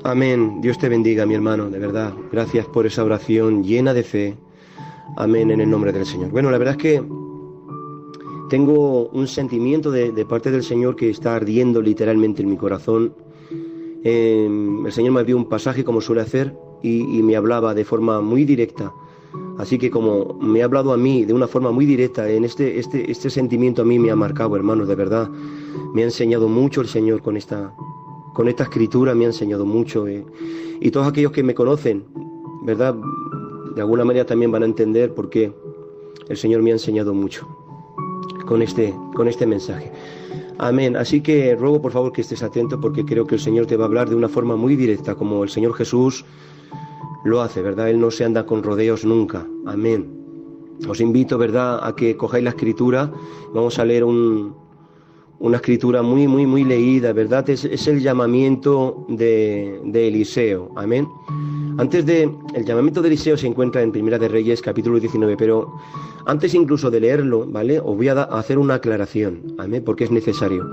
Amén. Dios te bendiga, mi hermano, de verdad. Gracias por esa oración llena de fe. Amén, en el nombre del Señor. Bueno, la verdad es que tengo un sentimiento de parte del Señor que está ardiendo literalmente en mi corazón. El Señor me dio un pasaje como suele hacer y me hablaba de forma muy directa. Así que como me ha hablado a mí de una forma muy directa, en este sentimiento a mí me ha marcado, hermanos, de verdad. Me ha enseñado mucho el Señor con esta escritura, me ha enseñado mucho. Y todos aquellos que me conocen, ¿verdad? De alguna manera también van a entender por qué el Señor me ha enseñado mucho con este mensaje. Amén. Así que ruego por favor que estés atento, porque creo que el Señor te va a hablar de una forma muy directa, como el Señor Jesús lo hace, ¿verdad? Él no se anda con rodeos nunca. Amén. Os invito, ¿verdad?, a que cojáis la escritura. Vamos a leer una escritura muy leída, ¿verdad? Es el llamamiento de Eliseo. Amén. El llamamiento de Eliseo se encuentra en Primera de Reyes, capítulo 19, pero antes incluso de leerlo, ¿vale?, os voy a hacer una aclaración, amén, porque es necesario.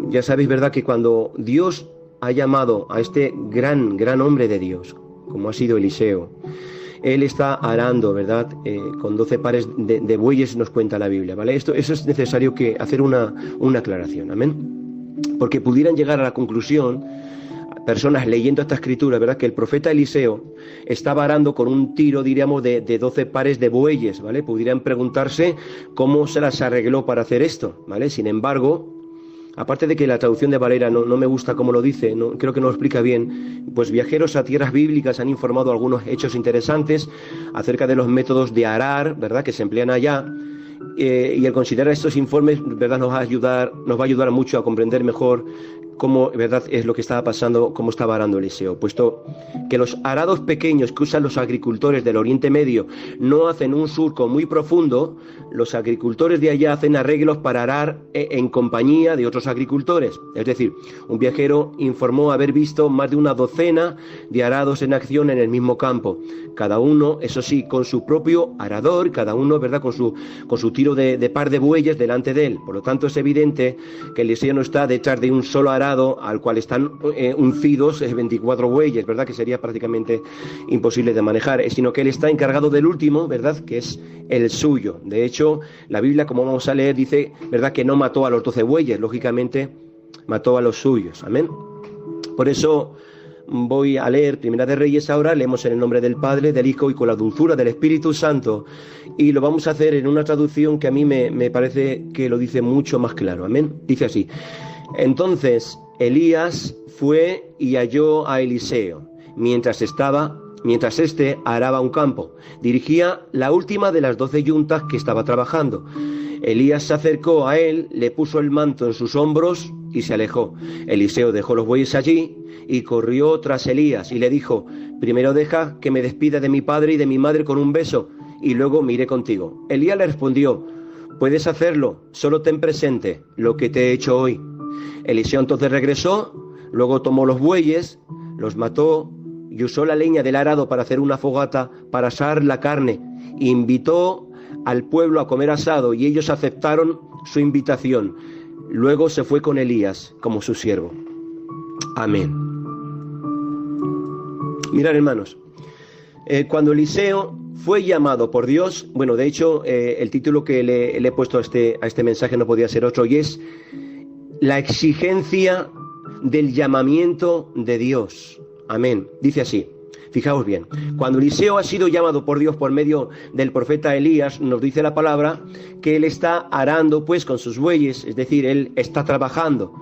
Ya sabéis, ¿verdad?, que cuando Dios ha llamado a este gran hombre de Dios, como ha sido Eliseo, él está arando, ¿verdad?, con 12 pares de bueyes, nos cuenta la Biblia, ¿vale? Eso es necesario que hacer una aclaración, amén, porque pudieran llegar a la conclusión personas leyendo esta escritura, ¿verdad?, que el profeta Eliseo estaba arando con un tiro, diríamos, de 12 pares de bueyes, ¿vale? Pudieran preguntarse cómo se las arregló para hacer esto, ¿vale? Sin embargo, aparte de que la traducción de Valera no me gusta cómo lo dice, creo que no lo explica bien, pues viajeros a tierras bíblicas han informado algunos hechos interesantes acerca de los métodos de arar, ¿verdad?, que se emplean allá. Y el considerar estos informes, ¿verdad?, nos va a ayudar mucho a comprender mejor cómo, ¿verdad?, es lo que estaba pasando, cómo estaba arando Eliseo, puesto que los arados pequeños que usan los agricultores del Oriente Medio no hacen un surco muy profundo. Los agricultores de allá hacen arreglos para arar en compañía de otros agricultores. Es decir, un viajero informó haber visto más de una docena de arados en acción en el mismo campo, cada uno, eso sí, con su propio arador, cada uno, ¿verdad?, con su tiro de par de bueyes delante de él. Por lo tanto, es evidente que Eliseo no está detrás de un solo arado al cual están uncidos 24 bueyes, ¿verdad?, que sería prácticamente imposible de manejar, sino que él está encargado del último, ¿verdad?, que es el suyo. De hecho, la Biblia, como vamos a leer, dice, ¿verdad?, que no mató a los 12 bueyes, lógicamente mató a los suyos. Amén. Por eso voy a leer Primera de Reyes ahora. Leemos en el nombre del Padre, del Hijo y con la dulzura del Espíritu Santo, y lo vamos a hacer en una traducción que a mí me parece que lo dice mucho más claro. Amén. Dice así: entonces Elías fue y halló a Eliseo mientras éste araba un campo. Dirigía la última de las 12 yuntas que estaba trabajando. Elías se acercó a él, le puso el manto en sus hombros y se alejó. Eliseo dejó los bueyes allí y corrió tras Elías y le dijo: primero deja que me despida de mi padre y de mi madre con un beso, y luego me iré contigo. Elías le respondió: puedes hacerlo, solo ten presente lo que te he hecho hoy. Eliseo entonces regresó, luego tomó los bueyes, los mató y usó la leña del arado para hacer una fogata para asar la carne. Invitó al pueblo a comer asado y ellos aceptaron su invitación. Luego se fue con Elías como su siervo. Amén. Mirad, hermanos, cuando Eliseo fue llamado por Dios, bueno, de hecho, el título que le he puesto a este mensaje no podía ser otro, y es la exigencia del llamamiento de Dios. Amén. Dice así, fijaos bien, cuando Eliseo ha sido llamado por Dios por medio del profeta Elías, nos dice la palabra que él está arando pues con sus bueyes, es decir, él está trabajando.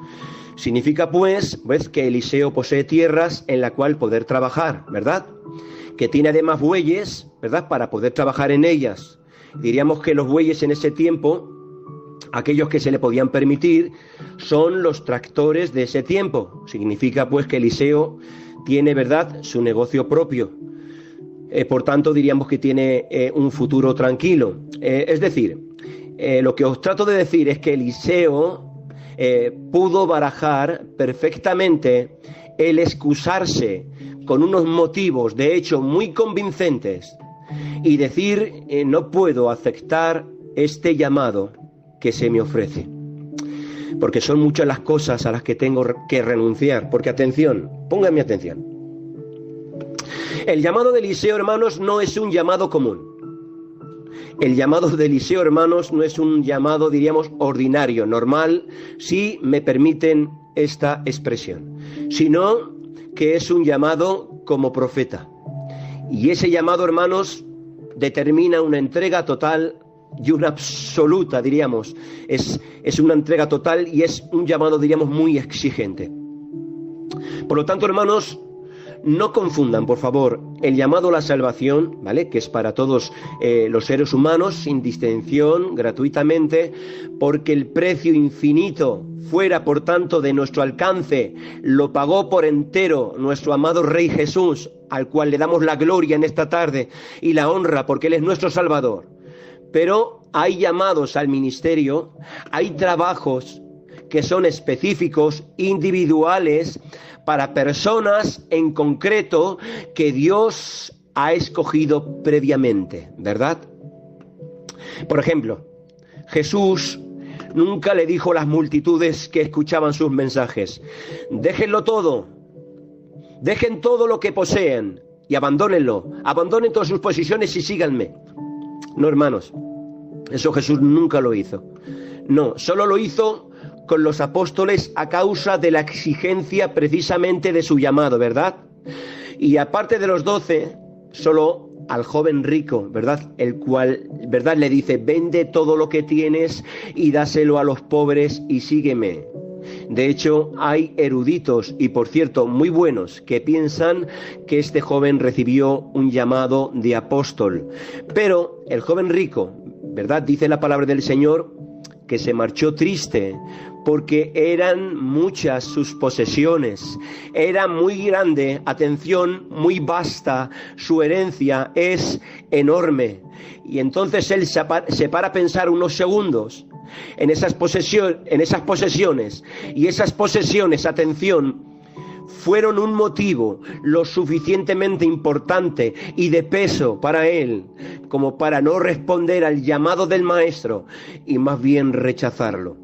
Significa pues que Eliseo posee tierras en la cual poder trabajar, ¿verdad? Que tiene además bueyes, ¿verdad?, para poder trabajar en ellas. Diríamos que los bueyes en ese tiempo, aquellos que se le podían permitir, son los tractores de ese tiempo. Significa pues que Eliseo tiene, ¿verdad?, su negocio propio. Por tanto, diríamos que tiene un futuro tranquilo. Es decir, lo que os trato de decir es que Eliseo pudo barajar perfectamente el excusarse con unos motivos, de hecho, muy convincentes, y decir, no puedo aceptar este llamado que se me ofrece. porque son muchas las cosas a las que tengo que renunciar. Porque atención, pónganme atención. El llamado de Eliseo, hermanos, no es un llamado común. El llamado de Eliseo, hermanos, no es un llamado, diríamos, ordinario, normal, si me permiten esta expresión, sino que es un llamado como profeta. Y ese llamado, hermanos, determina una entrega total y una absoluta, diríamos. Es una entrega total y es un llamado, diríamos, muy exigente. Por lo tanto, hermanos, no confundan, por favor, el llamado a la salvación, ¿vale?, que es para todos los seres humanos, sin distinción, gratuitamente, porque el precio infinito, fuera, por tanto, de nuestro alcance, lo pagó por entero nuestro amado Rey Jesús, al cual le damos la gloria en esta tarde y la honra, porque Él es nuestro Salvador. Pero hay llamados al ministerio, hay trabajos que son específicos, individuales, para personas en concreto que Dios ha escogido previamente, ¿verdad? Por ejemplo, Jesús nunca le dijo a las multitudes que escuchaban sus mensajes: déjenlo todo, dejen todo lo que poseen y abandónenlo, abandonen todas sus posesiones y síganme. No, hermanos, eso Jesús nunca lo hizo. No, solo lo hizo con los apóstoles a causa de la exigencia precisamente de su llamado, ¿verdad? Y aparte de los 12, solo al joven rico, ¿verdad?, el cual, ¿verdad?, le dice: vende todo lo que tienes y dáselo a los pobres y sígueme. De hecho, hay eruditos, y por cierto, muy buenos, que piensan que este joven recibió un llamado de apóstol. Pero el joven rico, ¿verdad?, dice la palabra del Señor, que se marchó triste porque eran muchas sus posesiones, era muy grande, atención, muy vasta, su herencia es enorme. Y entonces él se para a pensar unos segundos en esas posesiones, y esas posesiones, atención, fueron un motivo lo suficientemente importante y de peso para él como para no responder al llamado del maestro y más bien rechazarlo.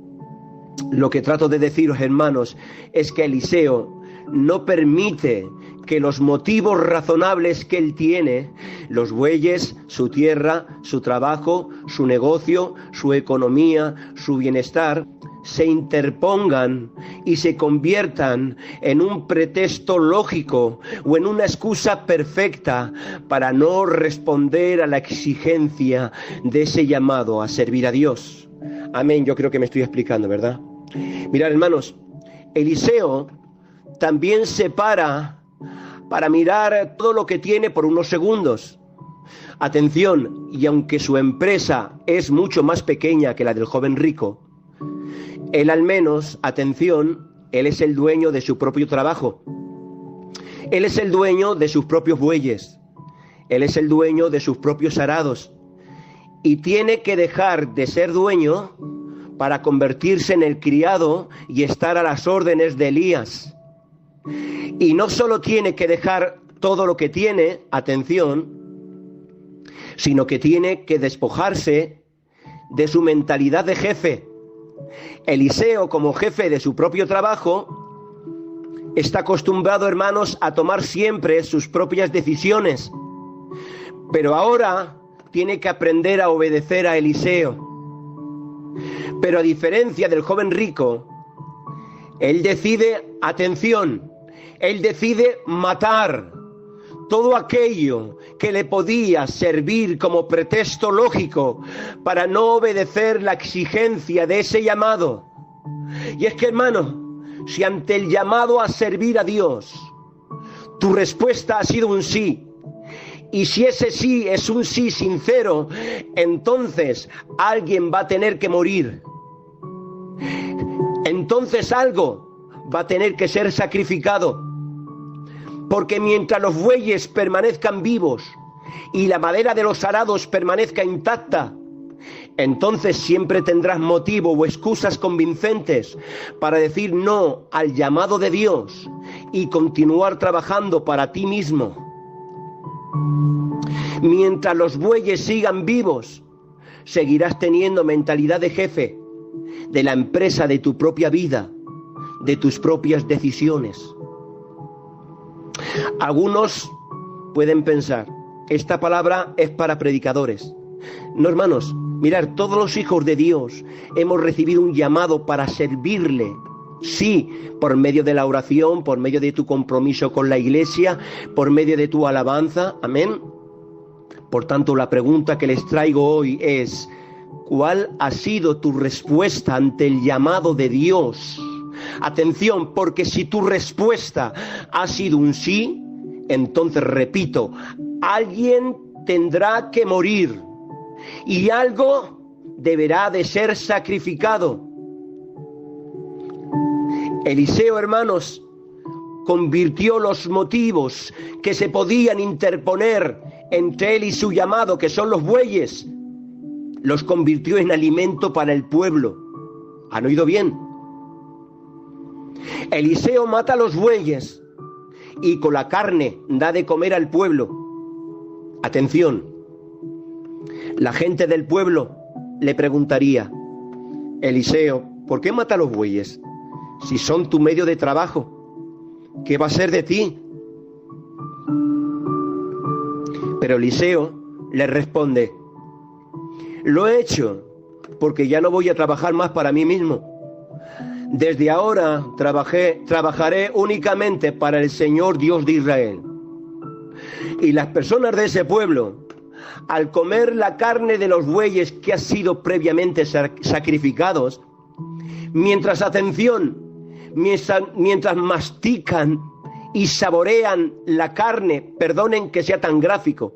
Lo que trato de deciros, hermanos, es que Eliseo no permite que los motivos razonables que él tiene, los bueyes, su tierra, su trabajo, su negocio, su economía, su bienestar, se interpongan y se conviertan en un pretexto lógico o en una excusa perfecta para no responder a la exigencia de ese llamado a servir a Dios. Amén, yo creo que me estoy explicando, ¿verdad? Mirad, hermanos, Eliseo también se para mirar todo lo que tiene por unos segundos. Atención, y aunque su empresa es mucho más pequeña que la del joven rico, él al menos, atención, él es el dueño de su propio trabajo. Él es el dueño de sus propios bueyes. Él es el dueño de sus propios arados. Y tiene que dejar de ser dueño para convertirse en el criado y estar a las órdenes de Elías. Y no solo tiene que dejar todo lo que tiene, atención, sino que tiene que despojarse de su mentalidad de jefe. Eliseo, como jefe de su propio trabajo, está acostumbrado, hermanos, a tomar siempre sus propias decisiones. Pero ahora tiene que aprender a obedecer a Eliseo. Pero a diferencia del joven rico, él decide, atención, él decide matar todo aquello que le podía servir como pretexto lógico para no obedecer la exigencia de ese llamado. Y es que, hermano, si ante el llamado a servir a Dios, tu respuesta ha sido un sí, y si ese sí es un sí sincero, entonces alguien va a tener que morir. Entonces algo va a tener que ser sacrificado. Porque mientras los bueyes permanezcan vivos y la madera de los arados permanezca intacta, entonces siempre tendrás motivo o excusas convincentes para decir no al llamado de Dios y continuar trabajando para ti mismo. Mientras los bueyes sigan vivos, seguirás teniendo mentalidad de jefe, de la empresa de tu propia vida, de tus propias decisiones. Algunos pueden pensar, esta palabra es para predicadores. No, hermanos, mirad, todos los hijos de Dios hemos recibido un llamado para servirle. Sí, por medio de la oración, por medio de tu compromiso con la iglesia, por medio de tu alabanza. Amén. Por tanto, la pregunta que les traigo hoy es: ¿cuál ha sido tu respuesta ante el llamado de Dios? Atención, porque si tu respuesta ha sido un sí, entonces repito, alguien tendrá que morir y algo deberá de ser sacrificado. Eliseo, hermanos, convirtió los motivos que se podían interponer entre él y su llamado, que son los bueyes, los convirtió en alimento para el pueblo. ¿Han oído bien? Eliseo mata a los bueyes y con la carne da de comer al pueblo. Atención, la gente del pueblo le preguntaría: Eliseo, ¿por qué mata a los bueyes? Si son tu medio de trabajo, ¿qué va a ser de ti? Pero Eliseo le responde: lo he hecho porque ya no voy a trabajar más para mí mismo. Desde ahora trabajaré únicamente para el Señor Dios de Israel. Y las personas de ese pueblo, al comer la carne de los bueyes que han sido previamente sacrificados, mientras mastican y saborean la carne, perdonen que sea tan gráfico,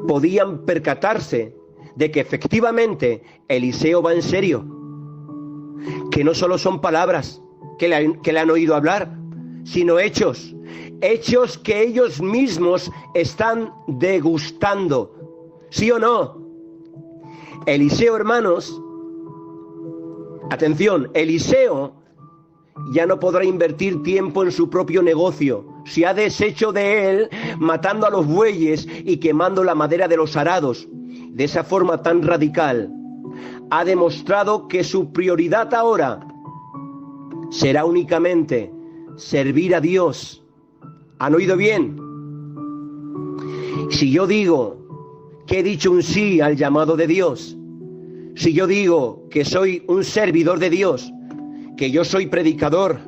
podían percatarse de que efectivamente Eliseo va en serio, que no solo son palabras que le han oído hablar, sino hechos que ellos mismos están degustando. ¿Sí o no? Eliseo, hermanos, atención, Eliseo ya no podrá invertir tiempo en su propio negocio. Se ha deshecho de él matando a los bueyes y quemando la madera de los arados. De esa forma tan radical, ha demostrado que su prioridad ahora será únicamente servir a Dios. ¿Han oído bien? Si yo digo que he dicho un sí al llamado de Dios, si yo digo que soy un servidor de Dios, que yo soy predicador,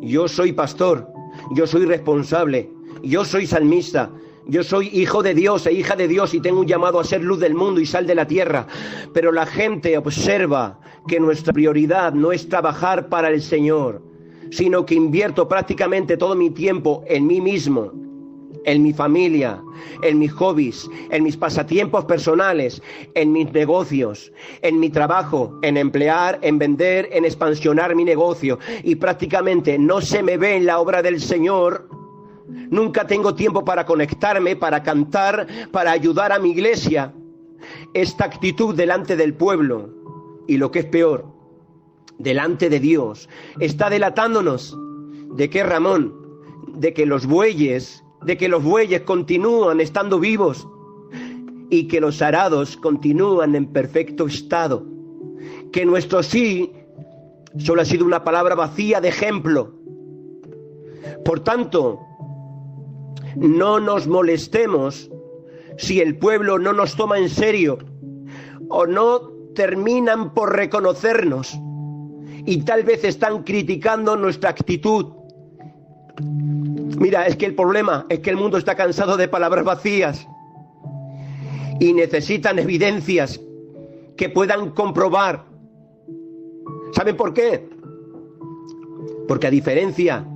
yo soy pastor, yo soy responsable, yo soy salmista, yo soy hijo de Dios e hija de Dios y tengo un llamado a ser luz del mundo y sal de la tierra, pero la gente observa que nuestra prioridad no es trabajar para el Señor, sino que invierto prácticamente todo mi tiempo en mí mismo, en mi familia, en mis hobbies, en mis pasatiempos personales, en mis negocios, en mi trabajo, en emplear, en vender, en expansionar mi negocio, y prácticamente no se me ve en la obra del Señor. Nunca tengo tiempo para conectarme, para cantar, para ayudar a mi iglesia. Esta actitud delante del pueblo, y lo que es peor, delante de Dios, está delatándonos de que, Ramón, de que los bueyes continúan estando vivos y que los arados continúan en perfecto estado, que nuestro sí solo ha sido una palabra vacía de ejemplo. Por tanto, no nos molestemos si el pueblo no nos toma en serio o no terminan por reconocernos y tal vez están criticando nuestra actitud. Mira, es que el problema es que el mundo está cansado de palabras vacías y necesitan evidencias que puedan comprobar. ¿Saben por qué? Porque a diferencia,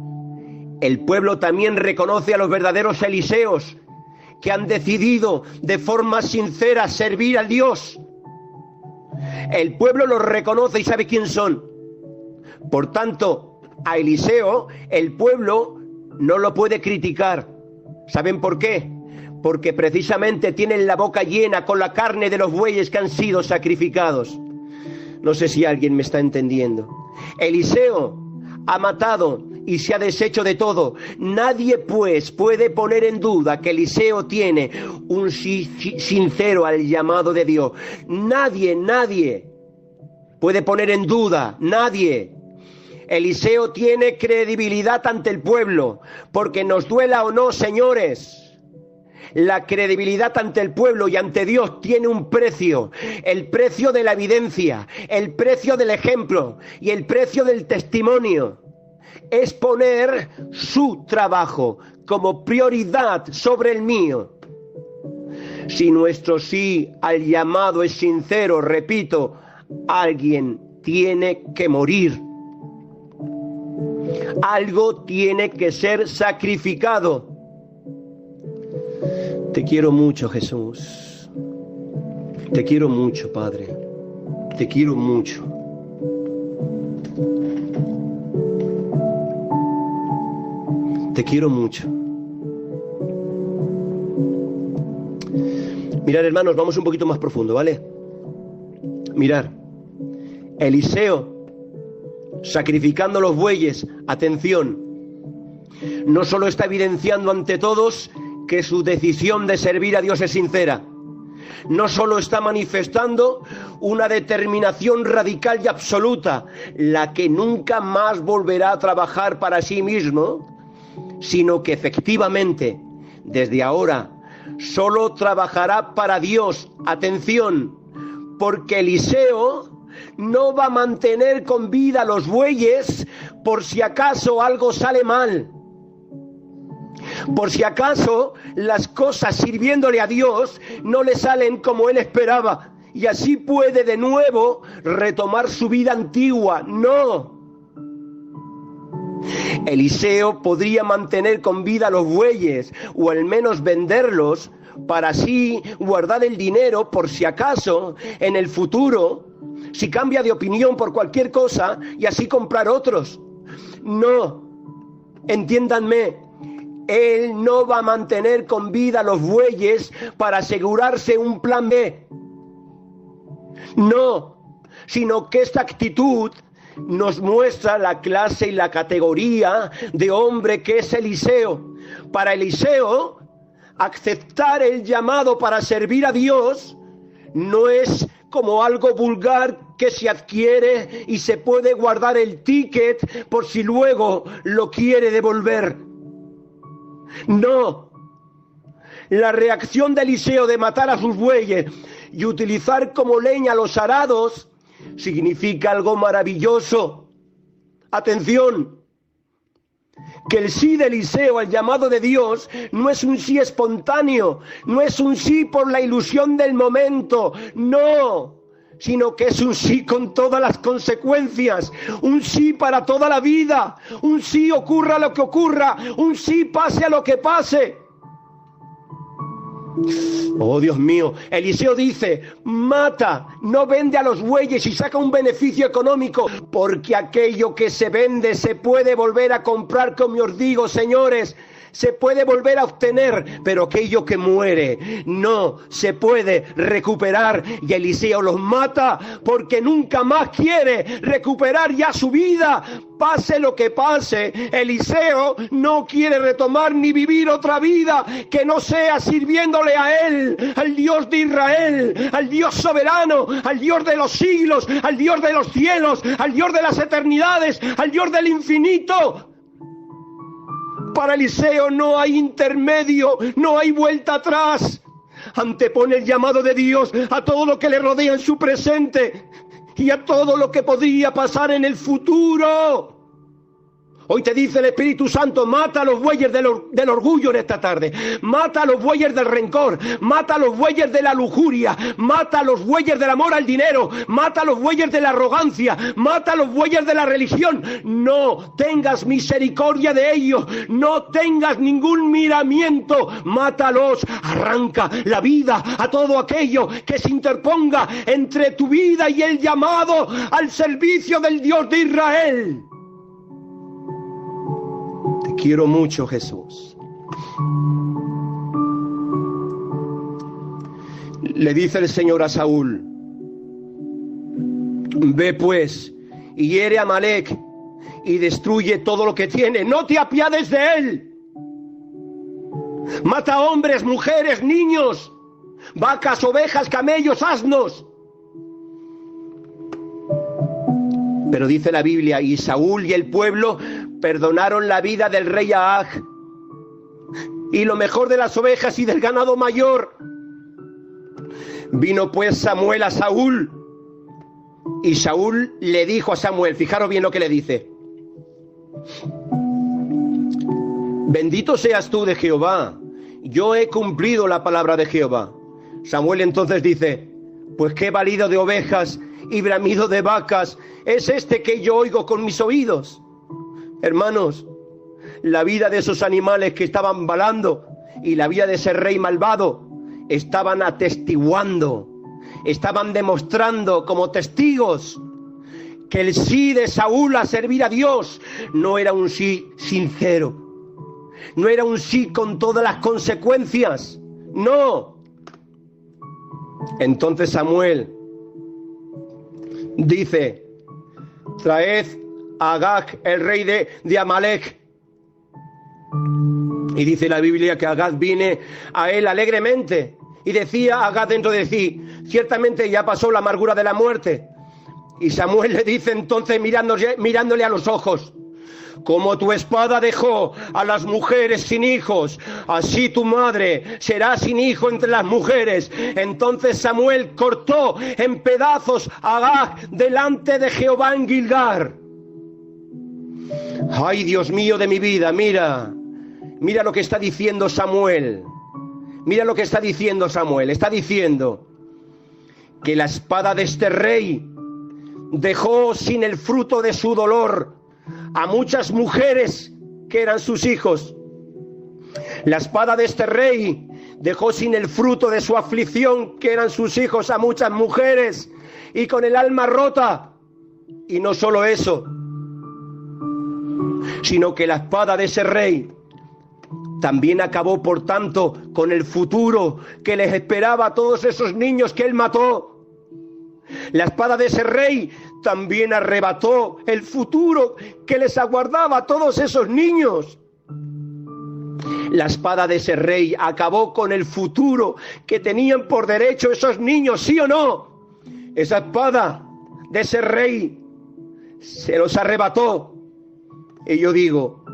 el pueblo también reconoce a los verdaderos Eliseos que han decidido de forma sincera servir a Dios. El pueblo los reconoce y sabe quién son. Por tanto, a Eliseo el pueblo no lo puede criticar. ¿Saben por qué? Porque precisamente tienen la boca llena con la carne de los bueyes que han sido sacrificados. No sé si alguien me está entendiendo. Eliseo ha matado y se ha deshecho de todo. Nadie pues puede poner en duda que Eliseo tiene un sí sincero al llamado de Dios. Nadie puede poner en duda, nadie. Eliseo tiene credibilidad ante el pueblo, porque nos duela o no, señores, la credibilidad ante el pueblo y ante Dios tiene un precio, el precio de la evidencia, el precio del ejemplo y el precio del testimonio. Es poner su trabajo como prioridad sobre el mío. Si nuestro sí al llamado es sincero, repito, alguien tiene que morir. Algo tiene que ser sacrificado. Te quiero mucho, Jesús. Te quiero mucho, Padre. Te quiero mucho. Te quiero mucho. Mirad, hermanos, vamos un poquito más profundo, ¿vale? Mirad, Eliseo sacrificando los bueyes, atención, no solo está evidenciando ante todos que su decisión de servir a Dios es sincera, no solo está manifestando una determinación radical y absoluta, la que nunca más volverá a trabajar para sí mismo, sino que efectivamente, desde ahora, solo trabajará para Dios. Atención, porque Eliseo no va a mantener con vida a los bueyes por si acaso algo sale mal. Por si acaso las cosas sirviéndole a Dios no le salen como él esperaba y así puede de nuevo retomar su vida antigua. No. Eliseo podría mantener con vida a los bueyes o al menos venderlos para así guardar el dinero por si acaso en el futuro, si cambia de opinión por cualquier cosa y así comprar otros. No, entiéndanme, él no va a mantener con vida a los bueyes para asegurarse un plan B. No, sino que esta actitud nos muestra la clase y la categoría de hombre que es Eliseo. Para Eliseo, aceptar el llamado para servir a Dios no es como algo vulgar que se adquiere y se puede guardar el ticket por si luego lo quiere devolver. No. La reacción de Eliseo de matar a sus bueyes y utilizar como leña los arados significa algo maravilloso. Atención, que el sí de Eliseo al llamado de Dios no es un sí espontáneo, no es un sí por la ilusión del momento, no, sino que es un sí con todas las consecuencias, un sí para toda la vida, un sí ocurra lo que ocurra, un sí pase a lo que pase. Oh, Dios mío, Eliseo dice, mata, no vende a los bueyes y saca un beneficio económico, porque aquello que se vende se puede volver a comprar, como os digo, señores, se puede volver a obtener, pero aquello que muere no se puede recuperar. Y Eliseo los mata porque nunca más quiere recuperar ya su vida. Pase lo que pase, Eliseo no quiere retomar ni vivir otra vida que no sea sirviéndole a él, al Dios de Israel, al Dios soberano, al Dios de los siglos, al Dios de los cielos, al Dios de las eternidades, al Dios del infinito. Para Eliseo no hay intermedio, no hay vuelta atrás. Antepone el llamado de Dios a todo lo que le rodea en su presente y a todo lo que podría pasar en el futuro. Hoy te dice el Espíritu Santo, mata a los bueyes del orgullo en esta tarde, mata a los bueyes del rencor, mata a los bueyes de la lujuria, mata a los bueyes del amor al dinero, mata a los bueyes de la arrogancia, mata a los bueyes de la religión. No tengas misericordia de ellos, no tengas ningún miramiento, mátalos, arranca la vida a todo aquello que se interponga entre tu vida y el llamado al servicio del Dios de Israel. Quiero mucho, Jesús. Le dice el Señor a Saúl, ve pues y hiere a Amalec y destruye todo lo que tiene, no te apiades de él. Mata hombres, mujeres, niños, vacas, ovejas, camellos, asnos. Pero dice la Biblia, y Saúl y el pueblo perdonaron la vida del rey Agag y lo mejor de las ovejas y del ganado mayor. Vino pues Samuel a Saúl, y Saúl le dijo a Samuel, fijaros bien lo que le dice: bendito seas tú de Jehová, yo he cumplido la palabra de Jehová. Samuel entonces dice: pues qué balido de ovejas y bramido de vacas es este que yo oigo con mis oídos. Hermanos, la vida de esos animales que estaban balando y la vida de ese rey malvado estaban atestiguando, estaban demostrando como testigos que el sí de Saúl a servir a Dios no era un sí sincero, no era un sí con todas las consecuencias, no. Entonces Samuel dice: traed a Agag, el rey de Amalec. Y dice la Biblia que Agag vine a él alegremente, y decía Agag dentro de sí: ciertamente ya pasó la amargura de la muerte. Y Samuel le dice entonces, mirándole a los ojos: como tu espada dejó a las mujeres sin hijos, así tu madre será sin hijo entre las mujeres. Entonces Samuel cortó en pedazos a Agag delante de Jehová en Gilgal. Ay, Dios mío de mi vida, mira lo que está diciendo Samuel. Mira lo que está diciendo Samuel. Está diciendo que la espada de este rey dejó sin el fruto de su dolor a muchas mujeres que eran sus hijos. La espada de este rey dejó sin el fruto de su aflicción, que eran sus hijos, a muchas mujeres, y con el alma rota. Y no solo eso, sino que la espada de ese rey también acabó, por tanto, con el futuro que les esperaba a todos esos niños que él mató. La espada de ese rey también arrebató el futuro que les aguardaba a todos esos niños. La espada de ese rey acabó con el futuro que tenían por derecho esos niños, ¿sí o no? Esa espada de ese rey se los arrebató. Y yo digo,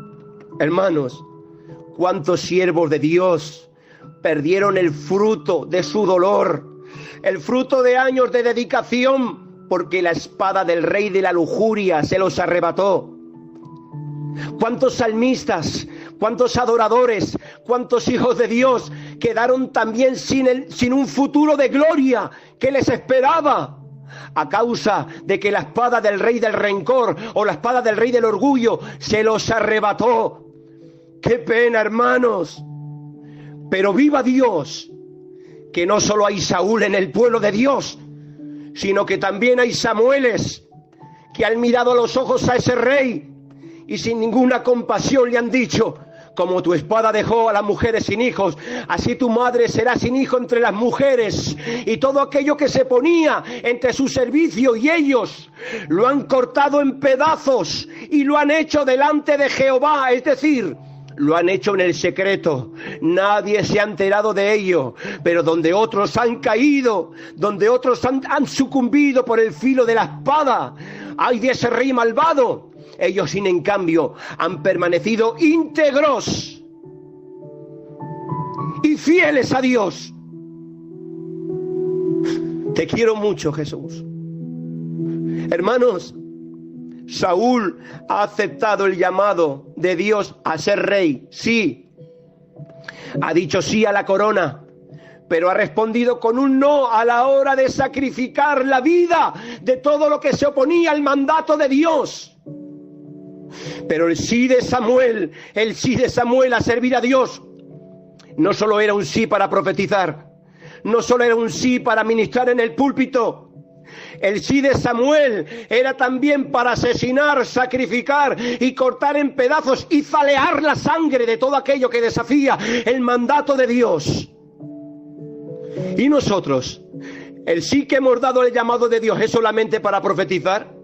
hermanos, ¿cuántos siervos de Dios perdieron el fruto de su dolor, el fruto de años de dedicación, porque la espada del rey de la lujuria se los arrebató? ¿Cuántos salmistas, cuántos adoradores, cuántos hijos de Dios quedaron también sin un futuro de gloria que les esperaba, a causa de que la espada del rey del rencor o la espada del rey del orgullo se los arrebató? ¡Qué pena, hermanos! Pero viva Dios, que no solo hay Saúl en el pueblo de Dios, sino que también hay Samueles que han mirado a los ojos a ese rey y sin ninguna compasión le han dicho: como tu espada dejó a las mujeres sin hijos, así tu madre será sin hijo entre las mujeres. Y todo aquello que se ponía entre su servicio y ellos, lo han cortado en pedazos y lo han hecho delante de Jehová, es decir, lo han hecho en el secreto. Nadie se ha enterado de ello. Pero donde otros han caído, donde otros han sucumbido por el filo de la espada, ay de ese rey malvado, ellos sin en cambio han permanecido íntegros y fieles a Dios. Te quiero mucho, Jesús. Hermanos, Saúl ha aceptado el llamado de Dios a ser rey, sí. Ha dicho sí a la corona, pero ha respondido con un no a la hora de sacrificar la vida de todo lo que se oponía al mandato de Dios. Pero el sí de Samuel a servir a Dios, no solo era un sí para profetizar, no solo era un sí para ministrar en el púlpito. El sí de Samuel era también para asesinar, sacrificar y cortar en pedazos y zalear la sangre de todo aquello que desafía el mandato de Dios. Y nosotros, el sí que hemos dado el llamado de Dios, ¿es solamente para profetizar?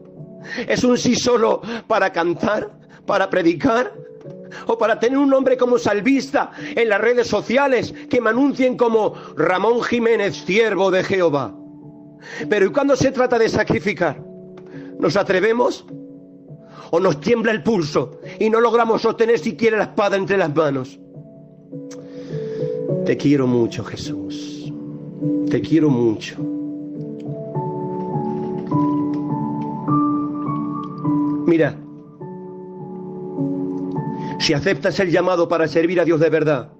¿Es un sí solo para cantar, para predicar? ¿O para tener un nombre como salvista en las redes sociales que me anuncien como Ramón Jiménez, siervo de Jehová? Pero ¿y cuando se trata de sacrificar? ¿Nos atrevemos? ¿O nos tiembla el pulso y no logramos sostener siquiera la espada entre las manos? Te quiero mucho, Jesús. Te quiero mucho. Mira, si aceptas el llamado para servir a Dios de verdad,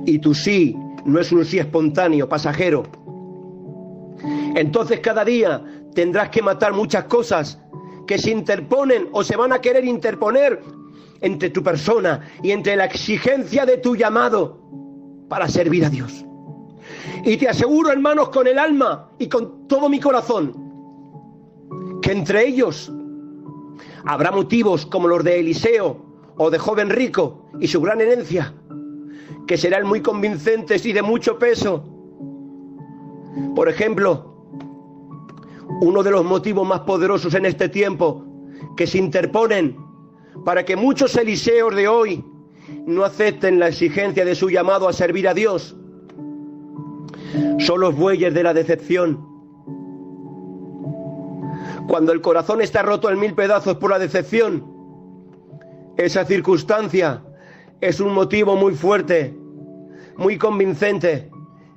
y tu sí no es un sí espontáneo, pasajero, entonces cada día tendrás que matar muchas cosas que se interponen o se van a querer interponer entre tu persona y entre la exigencia de tu llamado para servir a Dios. Y te aseguro, hermanos, con el alma y con todo mi corazón, que entre ellos habrá motivos como los de Eliseo o de joven rico y su gran herencia, que serán muy convincentes y de mucho peso. Por ejemplo, uno de los motivos más poderosos en este tiempo que se interponen para que muchos Eliseos de hoy no acepten la exigencia de su llamado a servir a Dios son los bueyes de la decepción. Cuando el corazón está roto en 1000 pedazos por la decepción, esa circunstancia es un motivo muy fuerte, muy convincente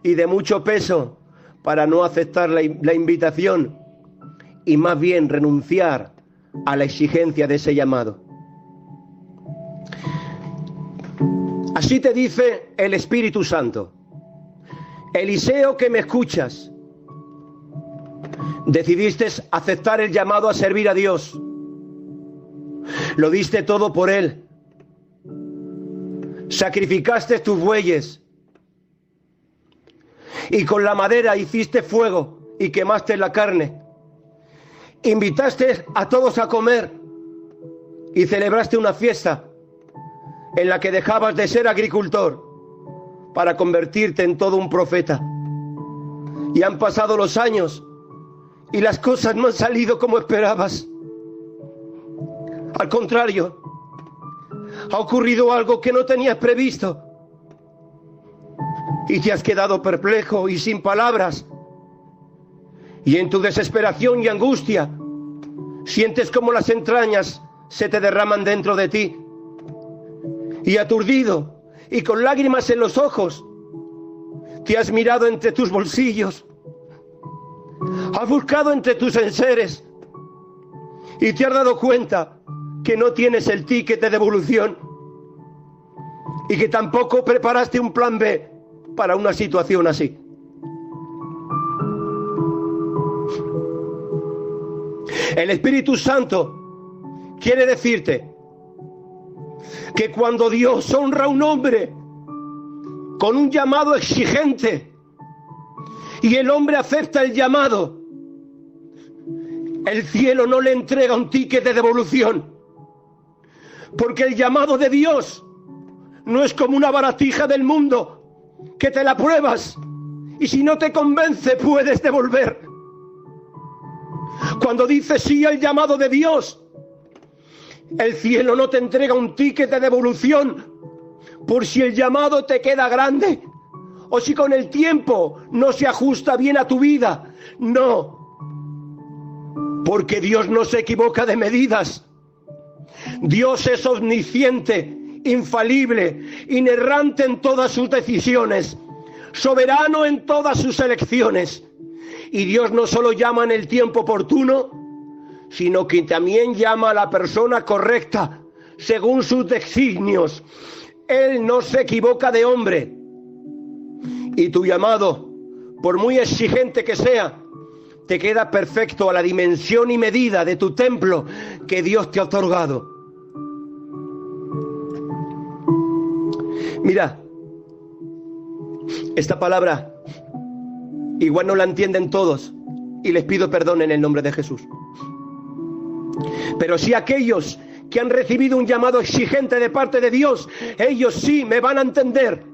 y de mucho peso para no aceptar la invitación y más bien renunciar a la exigencia de ese llamado. Así te dice el Espíritu Santo: Eliseo, que me escuchas, decidiste aceptar el llamado a servir a Dios. Lo diste todo por Él. Sacrificaste tus bueyes. Y con la madera hiciste fuego y quemaste la carne. Invitaste a todos a comer y celebraste una fiesta en la que dejabas de ser agricultor para convertirte en todo un profeta. Y han pasado los años y las cosas no han salido como esperabas. Al contrario, ha ocurrido algo que no tenías previsto y te has quedado perplejo y sin palabras. Y en tu desesperación y angustia sientes como las entrañas se te derraman dentro de ti. Y aturdido y con lágrimas en los ojos, te has mirado entre tus bolsillos, has buscado entre tus enseres y te has dado cuenta que no tienes el ticket de devolución y que tampoco preparaste un plan B para una situación así. El Espíritu Santo quiere decirte que cuando Dios honra a un hombre con un llamado exigente y el hombre acepta el llamado, el cielo no le entrega un ticket de devolución, porque el llamado de Dios no es como una baratija del mundo que te la pruebas y si no te convence puedes devolver. Cuando dices sí al llamado de Dios, el cielo no te entrega un ticket de devolución por si el llamado te queda grande o si con el tiempo no se ajusta bien a tu vida. No, porque Dios no se equivoca de medidas. Dios es omnisciente, infalible, inerrante en todas sus decisiones, soberano en todas sus elecciones. Y Dios no solo llama en el tiempo oportuno, sino que también llama a la persona correcta, según sus designios. Él no se equivoca de hombre. Y tu llamado, por muy exigente que sea, te queda perfecto a la dimensión y medida de tu templo que Dios te ha otorgado. Mira, esta palabra igual no la entienden todos y les pido perdón en el nombre de Jesús. Pero sí aquellos que han recibido un llamado exigente de parte de Dios, ellos sí me van a entender.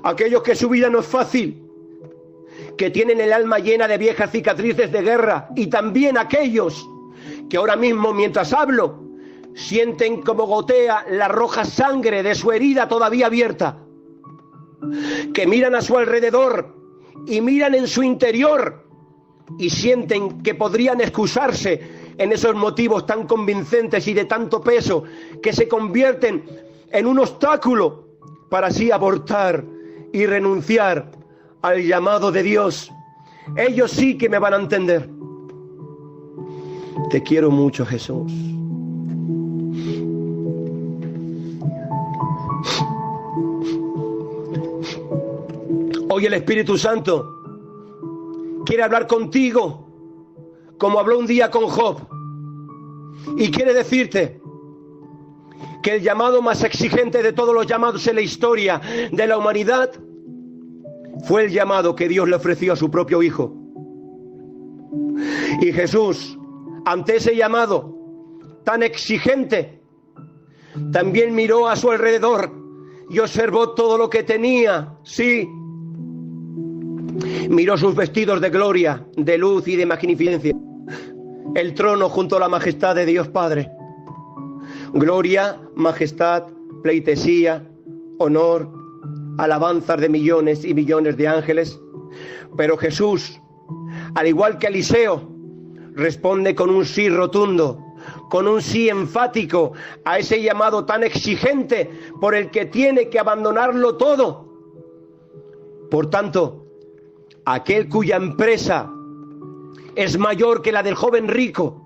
Aquellos que su vida no es fácil, que tienen el alma llena de viejas cicatrices de guerra, y también aquellos que ahora mismo mientras hablo sienten como gotea la roja sangre de su herida todavía abierta, que miran a su alrededor y miran en su interior y sienten que podrían excusarse en esos motivos tan convincentes y de tanto peso que se convierten en un obstáculo para así abortar y renunciar al llamado de Dios. Ellos sí que me van a entender. Te quiero mucho, Jesús. Hoy el Espíritu Santo quiere hablar contigo como habló un día con Job, y quiere decirte que el llamado más exigente de todos los llamados en la historia de la humanidad fue el llamado que Dios le ofreció a su propio Hijo. Y Jesús, ante ese llamado tan exigente, también miró a su alrededor y observó todo lo que tenía. Sí, miró sus vestidos de gloria, de luz y de magnificencia, el trono junto a la majestad de Dios Padre. Gloria, majestad, pleitesía, honor, alabanzas de millones y millones de ángeles. Pero Jesús, al igual que Eliseo, responde con un sí rotundo, con un sí enfático a ese llamado tan exigente por el que tiene que abandonarlo todo. Por tanto, aquel cuya empresa es mayor que la del joven rico,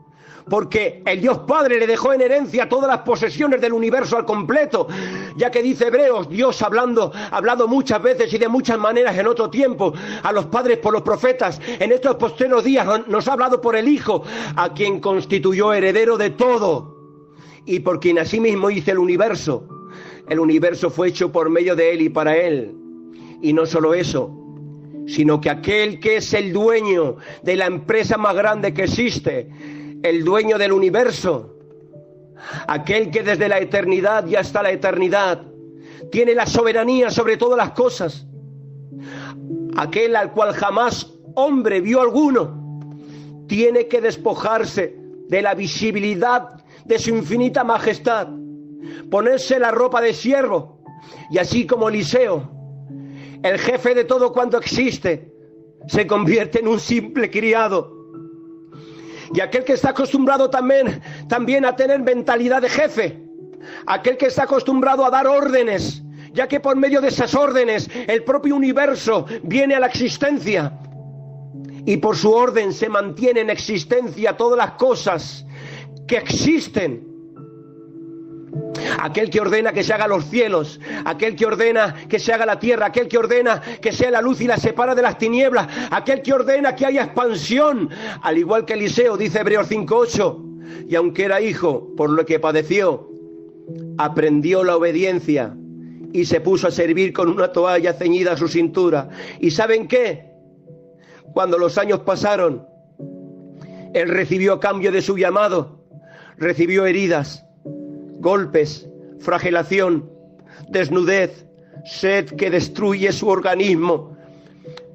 porque el Dios Padre le dejó en herencia todas las posesiones del universo al completo, ya que dice Hebreos, Dios hablado muchas veces y de muchas maneras en otro tiempo a los padres por los profetas, en estos postreros días nos ha hablado por el Hijo, a quien constituyó heredero de todo, y por quien asimismo hizo el universo. El universo fue hecho por medio de Él y para Él. Y no solo eso, sino que aquel que es el dueño de la empresa más grande que existe, el dueño del universo, aquel que desde la eternidad y hasta la eternidad tiene la soberanía sobre todas las cosas, aquel al cual jamás hombre vio alguno, tiene que despojarse de la visibilidad de su infinita majestad, ponerse la ropa de siervo, y así como Eliseo, el jefe de todo cuanto existe, se convierte en un simple criado. Y aquel que está acostumbrado también a tener mentalidad de jefe, aquel que está acostumbrado a dar órdenes, ya que por medio de esas órdenes el propio universo viene a la existencia, y por su orden se mantienen en existencia todas las cosas que existen. Aquel que ordena que se haga los cielos, aquel que ordena que se haga la tierra, aquel que ordena que sea la luz y la separa de las tinieblas, aquel que ordena que haya expansión, al igual que Eliseo, dice Hebreos 5:8, y aunque era hijo, por lo que padeció, aprendió la obediencia y se puso a servir con una toalla ceñida a su cintura. ¿Y saben qué? Cuando los años pasaron, él recibió a cambio de su llamado, recibió heridas, golpes, flagelación, desnudez, sed que destruye su organismo.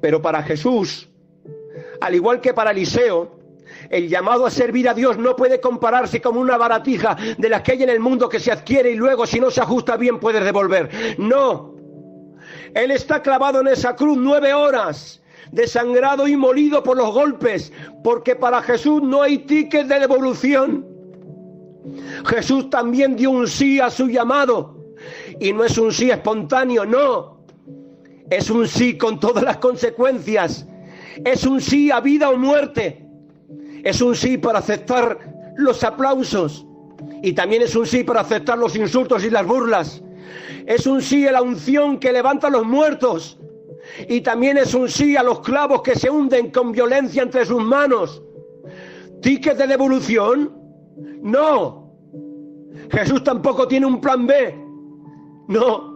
Pero para Jesús, al igual que para Eliseo, el llamado a servir a Dios no puede compararse con una baratija de las que hay en el mundo que se adquiere y luego, si no se ajusta bien, puedes devolver. No, Él está clavado en esa cruz 9 horas, desangrado y molido por los golpes, porque para Jesús no hay ticket de devolución. Jesús también dio un sí a su llamado, y no es un sí espontáneo, no, es un sí con todas las consecuencias, es un sí a vida o muerte, es un sí para aceptar los aplausos, y también es un sí para aceptar los insultos y las burlas, es un sí a la unción que levanta a los muertos, y también es un sí a los clavos que se hunden con violencia entre sus manos. ¿Ticket de devolución? No. Jesús tampoco tiene un plan B. No,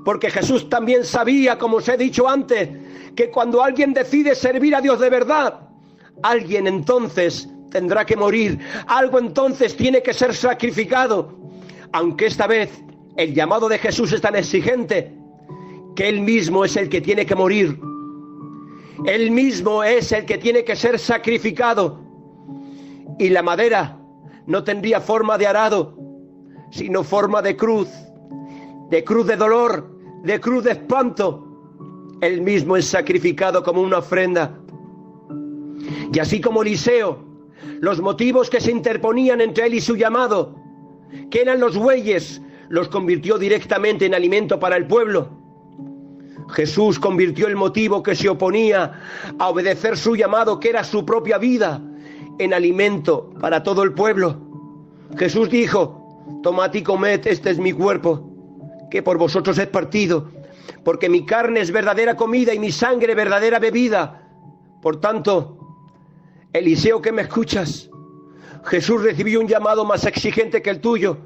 porque Jesús también sabía, como os he dicho antes, que cuando alguien decide servir a Dios de verdad, alguien entonces tendrá que morir, algo entonces tiene que ser sacrificado. Aunque esta vez el llamado de Jesús es tan exigente que Él mismo es el que tiene que morir. Él mismo es el que tiene que ser sacrificado. Y la madera no tendría forma de arado, sino forma de cruz de dolor, de cruz de espanto. Él mismo es sacrificado como una ofrenda. Y así como Eliseo, los motivos que se interponían entre él y su llamado, que eran los bueyes, los convirtió directamente en alimento para el pueblo. Jesús convirtió el motivo que se oponía a obedecer su llamado, que era su propia vida, en alimento para todo el pueblo. Jesús dijo: tomad y comed, este es mi cuerpo, que por vosotros es partido, porque mi carne es verdadera comida y mi sangre verdadera bebida. Por tanto, Eliseo, que me escuchas, Jesús recibió un llamado más exigente que el tuyo,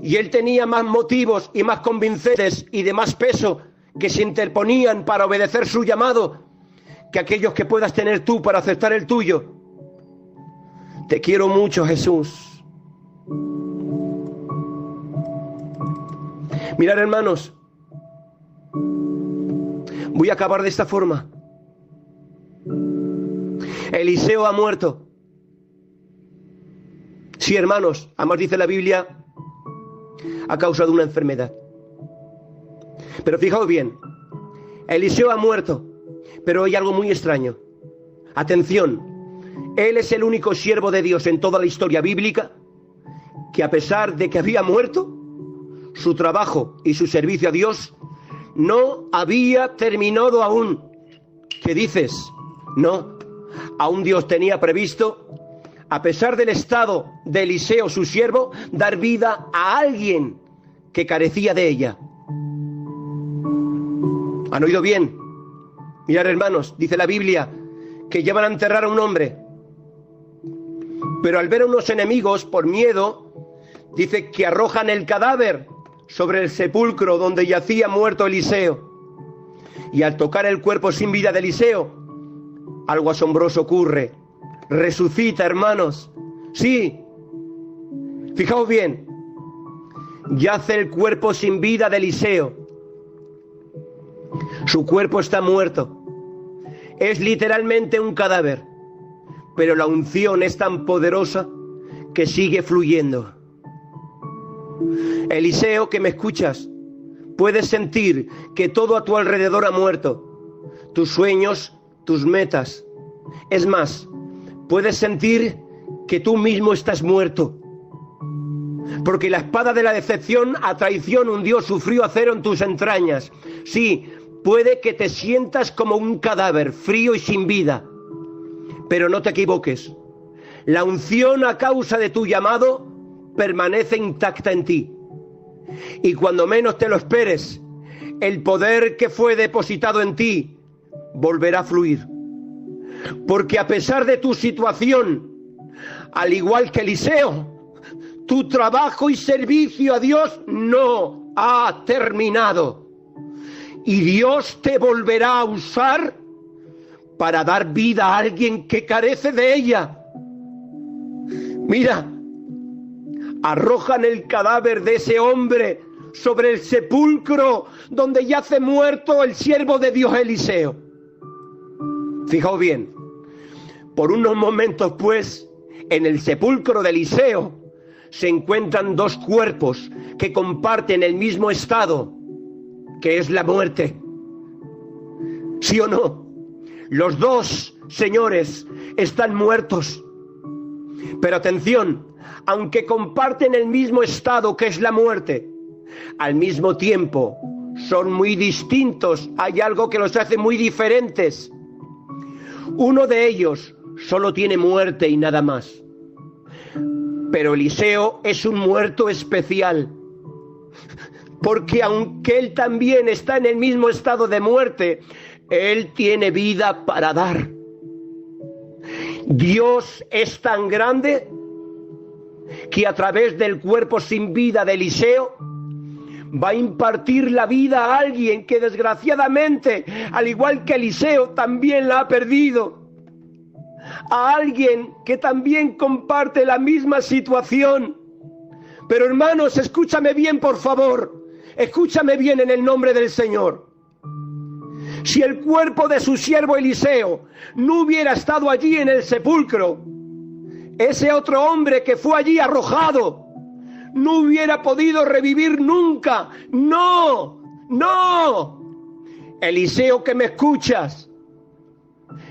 y él tenía más motivos y más convincentes y de más peso que se interponían para obedecer su llamado que aquellos que puedas tener tú para aceptar el tuyo. Te quiero mucho, Jesús. Mirad, hermanos, voy a acabar de esta forma. Eliseo ha muerto. Sí, hermanos, además dice la Biblia, a causa de una enfermedad. Pero fijaos bien, Eliseo ha muerto, pero hay algo muy extraño. Atención, él es el único siervo de Dios en toda la historia bíblica que, a pesar de que había muerto, su trabajo y su servicio a Dios no había terminado aún. ¿Qué dices? No, aún Dios tenía previsto, a pesar del estado de Eliseo, su siervo, dar vida a alguien que carecía de ella. ¿Han oído bien? Mirad, hermanos, dice la Biblia que llevan a enterrar a un hombre, pero al ver a unos enemigos, por miedo, dice que arrojan el cadáver sobre el sepulcro donde yacía muerto Eliseo. Y al tocar el cuerpo sin vida de Eliseo, algo asombroso ocurre. Resucita, hermanos. Sí, fijaos bien, yace el cuerpo sin vida de Eliseo. Su cuerpo está muerto. Es literalmente un cadáver, pero la unción es tan poderosa que sigue fluyendo. Eliseo, que me escuchas, puedes sentir que todo a tu alrededor ha muerto. Tus sueños, tus metas. Es más, puedes sentir que tú mismo estás muerto. Porque la espada de la decepción a traición hundió su frío acero en tus entrañas. Sí, puede que te sientas como un cadáver, frío y sin vida. Pero no te equivoques. La unción a causa de tu llamado permanece intacta en ti. Y cuando menos te lo esperes, el poder que fue depositado en ti volverá a fluir. Porque a pesar de tu situación, al igual que Eliseo, tu trabajo y servicio a Dios no ha terminado. Y Dios te volverá a usar para dar vida a alguien que carece de ella. Mira, arrojan el cadáver de ese hombre sobre el sepulcro donde yace muerto el siervo de Dios Eliseo. Fijaos bien, por unos momentos pues, en el sepulcro de Eliseo se encuentran dos cuerpos que comparten el mismo estado, que es la muerte. ¿Sí o no? Los dos señores están muertos. Pero atención, aunque comparten el mismo estado, que es la muerte, al mismo tiempo son muy distintos. Hay algo que los hace muy diferentes. Uno de ellos solo tiene muerte y nada más. Pero Eliseo es un muerto especial. Porque aunque él también está en el mismo estado de muerte, él tiene vida para dar. Dios es tan grande que a través del cuerpo sin vida de Eliseo va a impartir la vida a alguien que desgraciadamente, al igual que Eliseo, también la ha perdido. A alguien que también comparte la misma situación. Pero hermanos, escúchame bien, por favor. Escúchame bien en el nombre del Señor. Si el cuerpo de su siervo Eliseo no hubiera estado allí en el sepulcro, ese otro hombre que fue allí arrojado no hubiera podido revivir nunca. No, no. Eliseo, que me escuchas,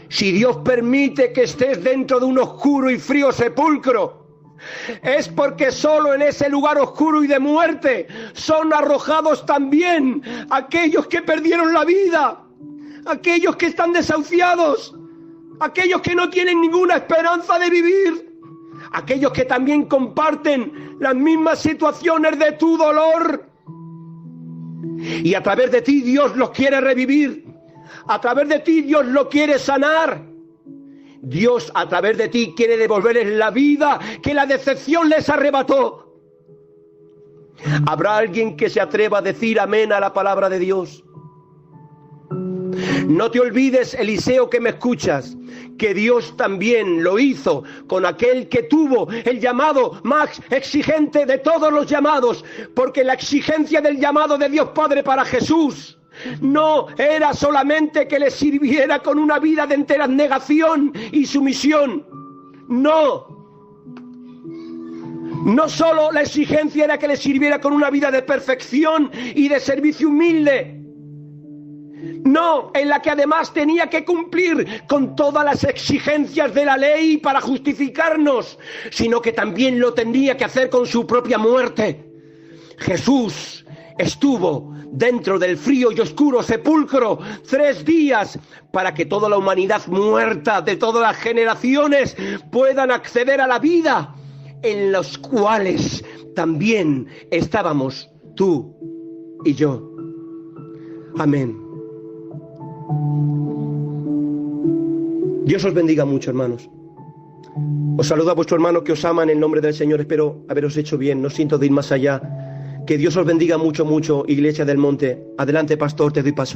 Si Dios permite que estés dentro de un oscuro y frío sepulcro, es porque solo en ese lugar oscuro y de muerte son arrojados también aquellos que perdieron la vida, aquellos que están desahuciados, aquellos que no tienen ninguna esperanza de vivir, aquellos que también comparten las mismas situaciones de tu dolor. Y a través de ti Dios los quiere revivir, a través de ti Dios los quiere sanar. Dios a través de ti quiere devolverles la vida que la decepción les arrebató. ¿Habrá alguien que se atreva a decir amén a la palabra de Dios? No te olvides, Eliseo, que me escuchas, que Dios también lo hizo con aquel que tuvo el llamado más exigente de todos los llamados, porque la exigencia del llamado de Dios Padre para Jesús no era solamente que le sirviera con una vida de entera negación y sumisión. No solo la exigencia era que le sirviera con una vida de perfección y de servicio humilde. No, en la que además tenía que cumplir con todas las exigencias de la ley para justificarnos, sino que también lo tendría que hacer con su propia muerte. Jesús estuvo dentro del frío y oscuro sepulcro 3 días para que toda la humanidad muerta de todas las generaciones puedan acceder a la vida, en los cuales también estábamos tú y yo. Amén. Dios os bendiga mucho, hermanos. Os saluda a vuestro hermano que os ama en el nombre del Señor. Espero haberos hecho bien, no siento de ir más allá. Que Dios os bendiga mucho, mucho, Iglesia del Monte. Adelante, pastor, te doy paso.